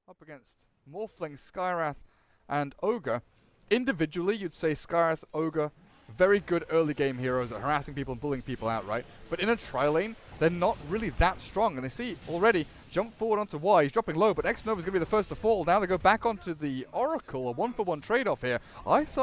up against Morphling, Skywrath, and Ogre. Individually, you'd say Skywrath, Ogre, very good early game heroes at harassing people and bullying people out, right? But in a tri-lane, they're not really that strong. And they see already, jump forward onto Y, he's dropping low, but X-Nova's going to be the first to fall. Now they go back onto the Oracle, a 1-for-1 trade-off here. Ice,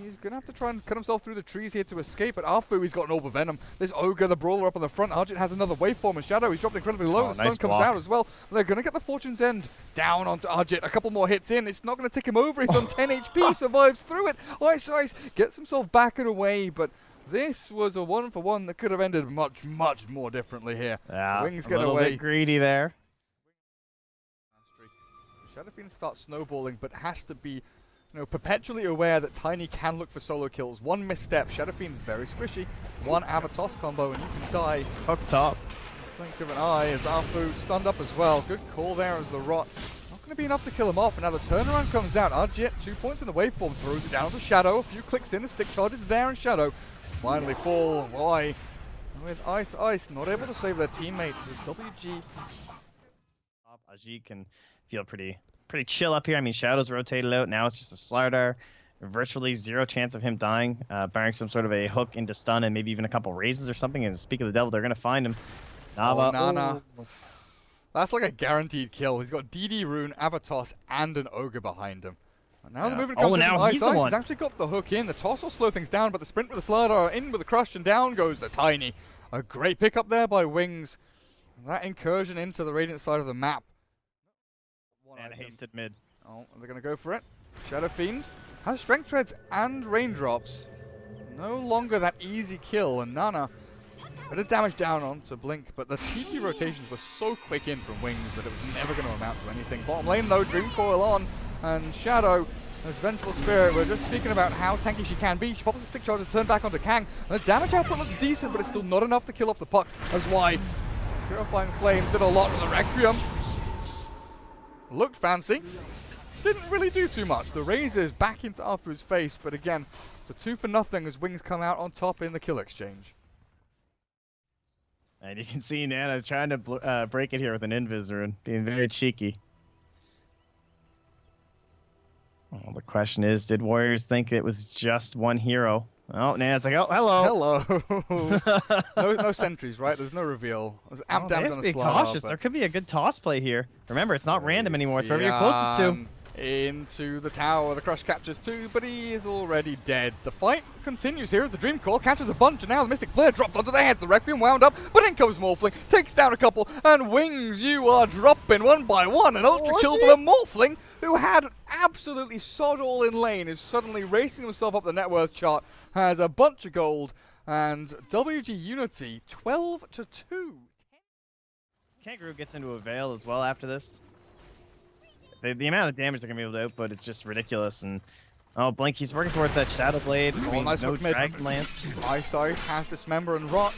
he's going to have to try and cut himself through the trees here to escape. But Arfu, he's got an Orb of Venom. There's Ogre, the Brawler up on the front. Argent has another waveform and Shadow. He's dropped incredibly low. The stun comes out as well. They're going to get the Fortune's End down onto Argent. A couple more hits in. It's not going to tick him over. He's on 10 HP, survives through it. Ice gets himself back and away, but this was a 1-for-1 that could have ended much, much more differently here. Yeah, Wings a get little away. bit greedy there. Shadowfiend starts snowballing, but has to be, perpetually aware that Tiny can look for solo kills. One misstep, Shadowfiend's very squishy. One Avatos combo, and you can die. Hooked up. Blink of an eye as Arfu stunned up as well. Good call there as the Rot. Not going to be enough to kill him off, and now the turnaround comes out. Arjet, 2 points in the waveform, throws it down onto Shadow. A few clicks in, the stick charge is there, and Shadow finally fall. Why? With Ice, not able to save their teammates as WG. Ajit can feel pretty chill up here. I mean, Shadow's rotated out. Now it's just a Slardar. Virtually zero chance of him dying, barring some sort of a hook into stun and maybe even a couple raises or something. And speak of the devil, they're going to find him. Nava. Nana. Oh. That's like a guaranteed kill. He's got DD Rune, Avatos, and an Ogre behind him. And now the movement comes from Ice. He's actually got the hook in. The toss will slow things down, but the sprint with the Slardar in with the crush, and down goes the Tiny. A great pickup there by Wings. That incursion into the Radiant side of the map. And hasted mid. Oh, they're going to go for it. Shadowfiend has Strength Treads and Raindrops. No longer that easy kill, and Nana bit of damage down onto Blink, but the TP rotations were so quick in from Wings that it was never going to amount to anything. Bottom lane though, Dream Coil on, and Shadow as Vengeful Spirit. We're just speaking about how tanky she can be. She pops the stick charge and turn back onto Kang, and the damage output looks decent, but it's still not enough to kill off the puck. That's why Purifying Flames did a lot with the Requiem. Looked fancy. Didn't really do too much. The razors back into Arfu's face, but again, it's a 2-for-0 as Wings come out on top in the kill exchange. And you can see Nana trying to break it here with an Invis Rune, being very cheeky. Well, the question is, did Warriors think it was just one hero? Oh, Nana's like, oh, hello. Hello. no sentries, right? There's no reveal. There's amp damage on the slide. Cautious. There could be a good toss play here. Remember, it's not random anymore. It's wherever you're closest to. Into the tower. The Crush captures 2, but he is already dead. The fight continues here as the Dream Core catches a bunch, and now the Mystic Flare dropped onto their heads. The Requiem wound up, but in comes Morphling, takes down a couple, and Wings, you are dropping one by one. An ultra kill for the Morphling, who had absolutely sod all in lane, is suddenly racing himself up the net worth chart, has a bunch of gold, and WG.UNITY 12-2. Kangaroo gets into a Veil as well after this. The amount of damage they're going to be able to output is just ridiculous. And oh, Blink, he's working towards that Shadow Blade. Oh, nice no mid. Dragon Lance. Ice has Dismember and Rot.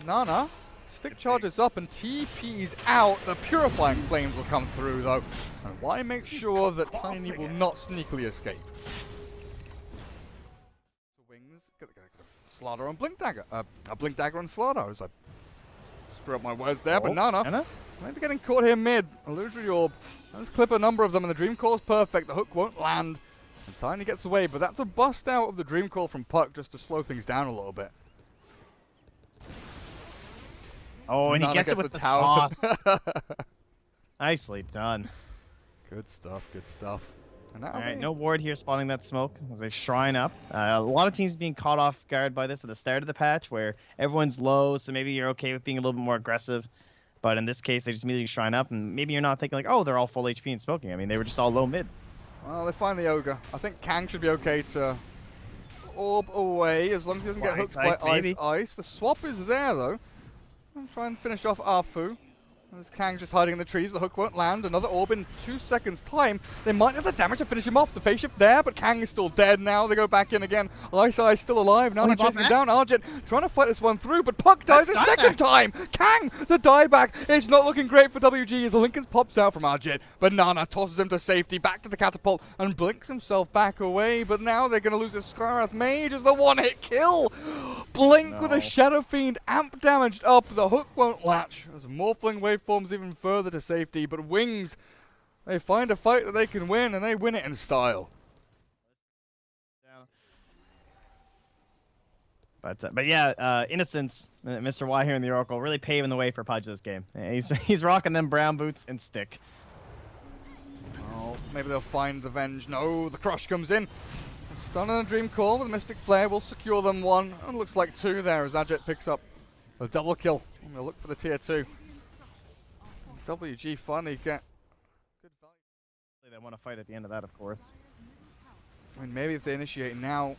Nana, stick charges up and TP's out. The Purifying Flames will come through though. And why make sure that Tiny will not sneakily escape? Wings, Slardar and Blink Dagger. Blink Dagger and Slardar. As I screw up my words there, but Nana maybe getting caught here mid. Illusory Orb. Let's clip a number of them, and the Dream Core's perfect. The hook won't land. And Tiny gets away, but that's a bust out of the Dream Core from Puck just to slow things down a little bit. Oh, and he gets it with the toss. Nicely done. Good stuff, good stuff. Alright, no ward here spotting that smoke as they shrine up. A lot of teams being caught off guard by this at the start of the patch where everyone's low, so maybe you're okay with being a little bit more aggressive. But in this case, they just immediately shrine up, and maybe you're not thinking like, oh, they're all full HP and smoking. I mean, they were just all low mid. Well, they find the Ogre. I think Kang should be okay to orb away as long as he doesn't get hooked by Ice. The swap is there, though. I'm trying to finish off Arfu. As Kang's just hiding in the trees, the hook won't land. Another orb in 2 seconds' time. They might have the damage to finish him off. The phase shift there, but Kang is still dead now. They go back in again. Ice still alive. Now they're chasing him down. Argent trying to fight this one through, but Puck dies a second time. Kang, the dieback. It's not looking great for WG as the Lincoln pops out from Argent. But Nana tosses him to safety, back to the catapult, and blinks himself back away. But now they're going to lose a Skywrath Mage as the one-hit kill. Blink with a Shadow Fiend, amp damaged up. The hook won't latch. As Morphling waveforms even further to safety, but Wings They find a fight that they can win, and they win it in style. But yeah, Innocence, Mr. Y here in the Oracle, really paving the way for Pudge this game. He's rocking them brown boots and stick. Oh, maybe they'll find the Venge. No, the Crush comes in. Stun and a Dream Call with Mystic Flare will secure them one. And looks like two there as Ajit picks up a double kill. And they'll look for the tier 2. WG finally get good value. They want to fight at the end of that, of course. I mean, maybe if they initiate now,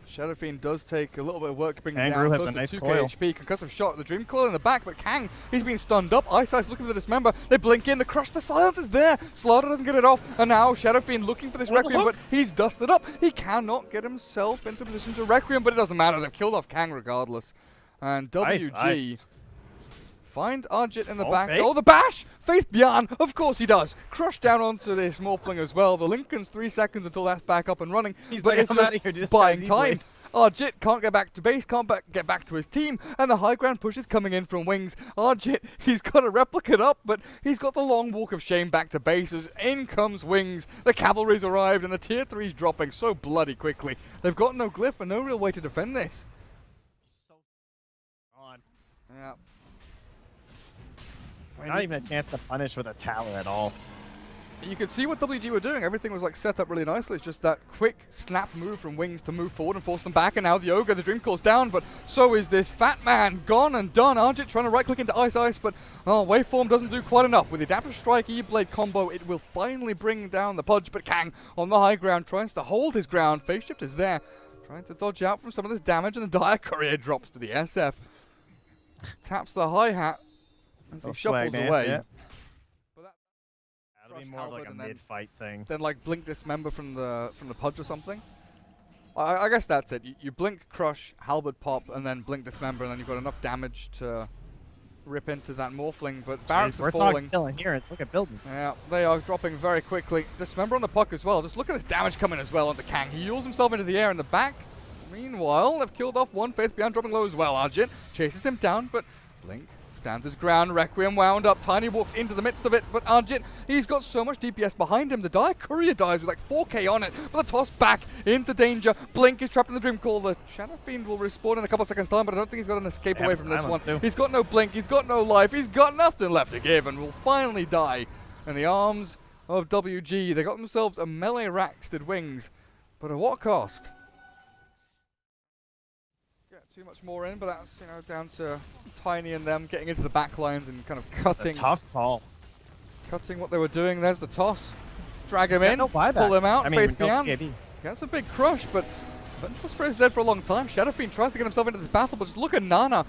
Shadow Fiend does take a little bit of work to bring him Kangaroo down has a close nice to 2k coil. HP. Concussive shot, the Dream Coil in the back, but Kang, he's been stunned up. Ice looking for the Dismember. They blink in, the Crush, the silence is there. Slaughter doesn't get it off, and now Shadow Fiend looking for this Requiem, but he's dusted up. He cannot get himself into a position to Requiem, but it doesn't matter. They've killed off Kang regardless. And WG find Arjit in the back. Faith? Oh, the bash! Faith Bjarn, of course he does. Crush down onto this Morphling as well. The Lincoln's 3 seconds until that's back up and running. He's but like, it's I'm just outta here, just buying easily. time. Arjit can't get back to base, can't get back to his team, and the high ground push is coming in from Wings. Arjit, he's got a replicate up, but he's got the long walk of shame back to base as in comes Wings. The cavalry's arrived, and the tier 3's dropping so bloody quickly. They've got no glyph and no real way to defend this. Yeah. Not even a chance to punish with a tower at all. You could see what WG were doing. Everything was like set up really nicely. It's just that quick snap move from Wings to move forward and force them back. And now the Ogre, the Dream Call's down, but so is this Fat Man. Gone and done. Arjit trying to right click into Ice, but Waveform doesn't do quite enough. With the Adaptive Strike E-Blade combo, it will finally bring down the Pudge, but Kang on the high ground tries to hold his ground. Phase Shift is there, trying to dodge out from some of this damage, and the Dire Courier drops to the SF. Taps the hi-hat as he shuffles away. Yeah. That'll be more like a mid-fight thing. Then like blink Dismember from the Pudge or something. I guess that's it. You blink Crush, Halberd pop, and then blink Dismember, and then you've got enough damage to rip into that Morphling. But Barracks are falling. We're killing here. Look at buildings. Yeah, they are dropping very quickly. Dismember on the puck as well. Just look at this damage coming as well onto Kang. He yields himself into the air in the back. Meanwhile, they've killed off one. Faith Beyond dropping low as well. Arjit chases him down, but Blink stands his ground. Requiem wound up. Tiny walks into the midst of it, but Arjit, he's got so much DPS behind him. The Dire Courier dies with like 4k on it, but the toss back into danger. Blink is trapped in the Dream Call. The Shadow Fiend will respawn in a couple of seconds time, but I don't think he's got an escape away from this one. He's got no Blink, he's got no life, he's got nothing left to give, and will finally die in the arms of WG. They got themselves a melee Raxted Wings, but at what cost? Too much more in, but that's down to Tiny and them getting into the back lines and kind of cutting. Tough call. Cutting what they were doing. There's the toss. Drag him in, no pull him out. Faith Beyond. KB. That's a big crush, but Vengeful Spirit's dead for a long time. Shadow Fiend tries to get himself into this battle, but just look at Nana.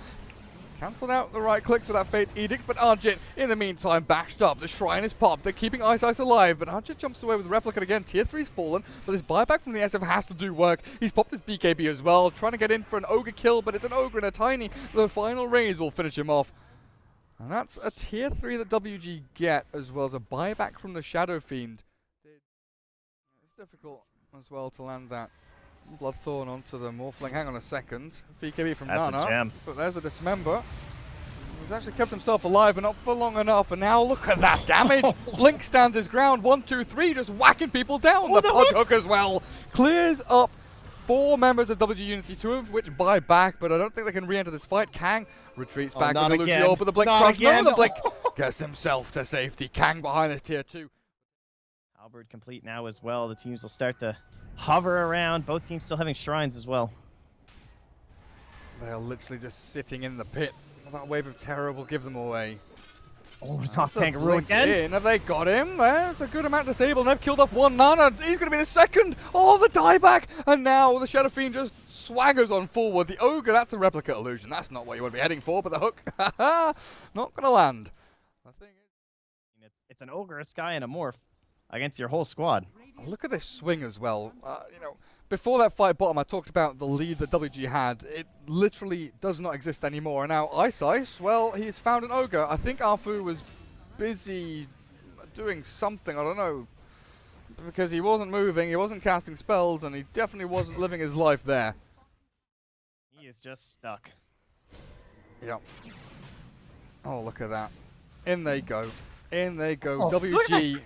Cancelled out the right clicks with that Fate's Edict, but Arjit, in the meantime, bashed up. The Shrine is popped. They're keeping Ice alive, but Arjit jumps away with the Replicate again. Tier 3's fallen, but this buyback from the SF has to do work. He's popped his BKB as well, trying to get in for an Ogre kill, but it's an Ogre and a Tiny. The final raise will finish him off. And that's a Tier 3 that WG get, as well as a buyback from the Shadow Fiend. It's difficult as well to land that. Bloodthorn onto the Morphling. Hang on a second. BKB from Nana. That's a gem. But there's a Dismember. He's actually kept himself alive, but not for long enough. And now look at that damage. Blink stands his ground. 1, 2, 3, just whacking people down. The Pudge hook as well. Clears up 4 members of WG.UNITY, 2 of which buy back, but I don't think they can re-enter this fight. Kang retreats back with the Lucio, but the Blink crush. No, the Blink gets himself to safety. Kang behind this tier 2. Halberd complete now as well. The teams will start to hover around. Both teams still having shrines as well. They are literally just sitting in the pit. That wave of terror will give them away. Oh, top Kangaroo again. Have they got him? There's a good amount disabled. They've killed off one Nana. He's going to be the second. Oh, the dieback. And now the Shadow Fiend just swaggers on forward. The Ogre, that's a Replicate illusion. That's not what you want to be heading for, but the hook, not going to land. The thing is, it's an Ogre, a Sky, and a Morph against your whole squad. Look at this swing as well. Before that fight bottom, I talked about the lead that WG had. It literally does not exist anymore. And now Ice, well, he's found an Ogre. I think Arfu was busy doing something, I don't know. Because he wasn't moving, he wasn't casting spells, and he definitely wasn't living his life there. He is just stuck. Yep. Oh, look at that. In they go. In they go. Oh, WG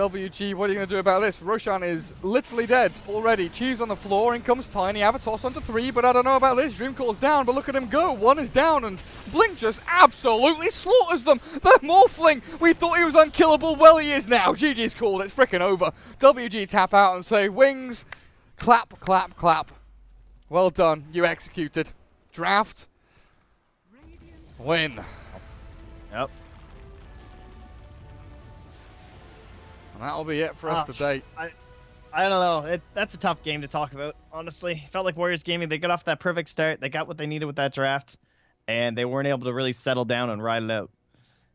WG, what are you going to do about this? Roshan is literally dead already. Cheese on the floor, in comes Tiny. Avatos onto 3, but I don't know about this. Dreamcall's down, but look at him go. 1 is down, and Blink just absolutely slaughters them. The Morphling, we thought he was unkillable. Well, he is now. GG's called. It's freaking over. WG tap out and say, Wings, clap, clap, clap. Well done. You executed. Draft. Win. Yep. And that'll be it for us today. I don't know. That's a tough game to talk about, honestly. Felt like Warriors Gaming, they got off that perfect start. They got what they needed with that draft, and they weren't able to really settle down and ride it out.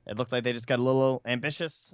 It looked like they just got a little ambitious.